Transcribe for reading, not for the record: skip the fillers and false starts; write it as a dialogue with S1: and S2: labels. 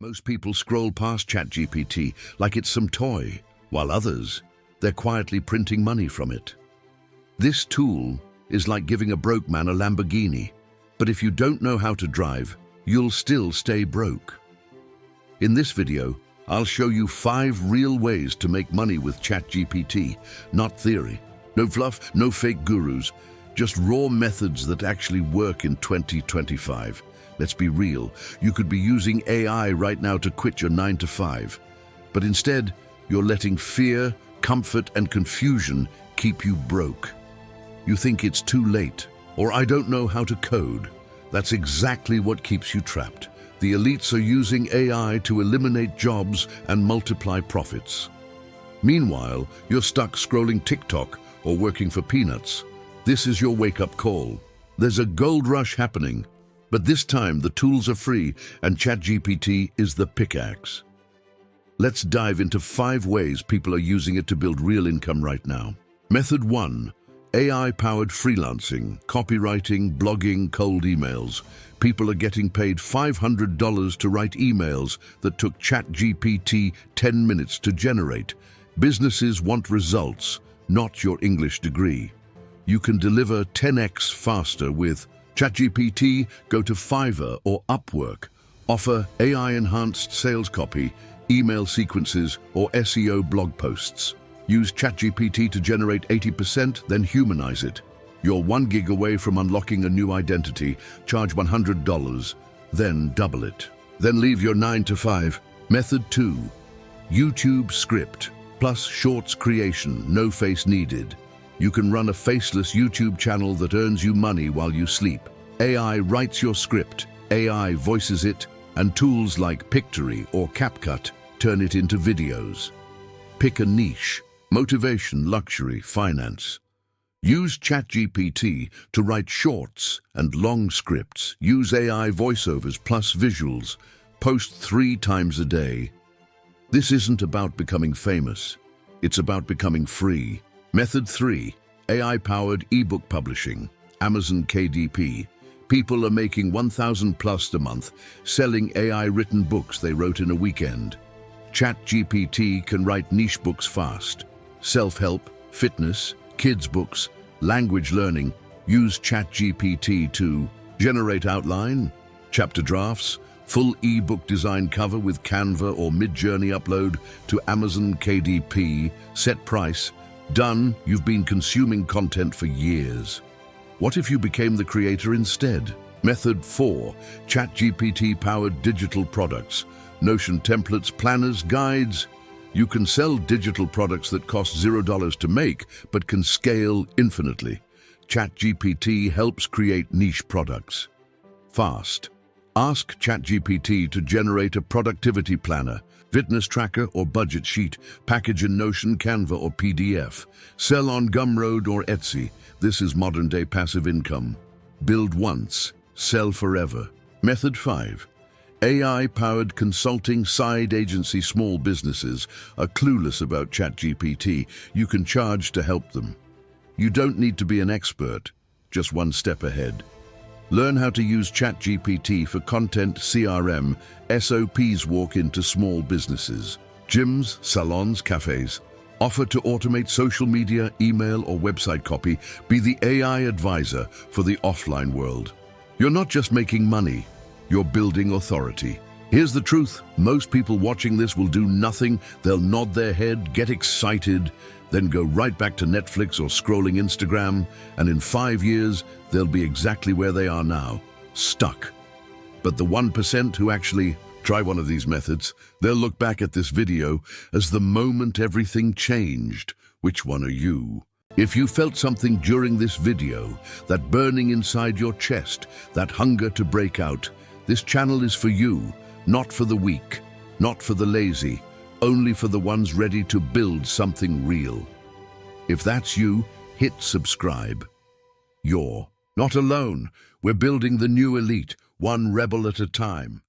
S1: Most people scroll past ChatGPT like it's some toy, while others, they're quietly printing money from it. This tool is like giving a broke man a Lamborghini, but if you don't know how to drive, you'll still stay broke. In this video, I'll show you 5 real ways to make money with ChatGPT, not theory. No fluff, no fake gurus, just raw methods that actually work in 2025. Let's be real, you could be using AI right now to quit your 9-to-5, but instead, you're letting fear, comfort, and confusion keep you broke. You think it's too late, or I don't know how to code. That's exactly what keeps you trapped. The elites are using AI to eliminate jobs and multiply profits. Meanwhile, you're stuck scrolling TikTok or working for peanuts. This is your wake-up call. There's a gold rush happening, but this time the tools are free and ChatGPT is the pickaxe. Let's dive into 5 ways people are using it to build real income right now. Method 1. AI-powered freelancing, copywriting, blogging, cold emails. People are getting paid $500 to write emails that took ChatGPT 10 minutes to generate. Businesses want results, not your English degree. You can deliver 10x faster with ChatGPT. Go to Fiverr or Upwork. Offer AI-enhanced sales copy, email sequences, or SEO blog posts. Use ChatGPT to generate 80%, then humanize it. You're 1 gig away from unlocking a new identity. Charge $100, then double it. Then leave your 9-to-5. Method 2. YouTube script plus shorts creation, no face needed. You can run a faceless YouTube channel that earns you money while you sleep. AI writes your script, AI voices it, and tools like Pictory or CapCut turn it into videos. Pick a niche: motivation, luxury, finance. Use ChatGPT to write shorts and long scripts. Use AI voiceovers plus visuals. Post 3 times a day. This isn't about becoming famous. It's about becoming free. Method 3. AI-powered ebook publishing, Amazon KDP. People are making $1,000+ a month selling AI-written books they wrote in a weekend. ChatGPT can write niche books fast. Self-help, fitness, kids' books, language learning. Use ChatGPT to generate outline, chapter drafts, full ebook design cover with Canva or Mid-Journey. Upload to Amazon KDP. Set price. Done. You've been consuming content for years. What if you became the creator instead? Method 4. ChatGPT-powered digital products. Notion templates, planners, guides. You can sell digital products that cost $0 to make, but can scale infinitely. ChatGPT helps create niche products. Fast. Ask ChatGPT to generate a productivity planner, fitness tracker or budget sheet. Package in Notion, Canva or PDF. Sell on Gumroad or Etsy. This is modern-day passive income. Build once, sell forever. Method 5. AI-powered consulting side agency. Small businesses are clueless about ChatGPT. You can charge to help them. You don't need to be an expert, just 1 step ahead. Learn how to use ChatGPT for content, CRM, SOPs. Walk into small businesses, gyms, salons, cafes. Offer to automate social media, email, or website copy. Be the AI advisor for the offline world. You're not just making money, you're building authority. Here's the truth. Most people watching this will do nothing. They'll nod their head, get excited, then go right back to Netflix or scrolling Instagram, and in 5 years, they'll be exactly where they are now, stuck. But the 1% who actually try one of these methods, they'll look back at this video as the moment everything changed. Which one are you? If you felt something during this video, that burning inside your chest, that hunger to break out, this channel is for you, not for the weak, not for the lazy, only for the ones ready to build something real. If that's you, hit subscribe. You're not alone. We're building the new elite, one rebel at a time.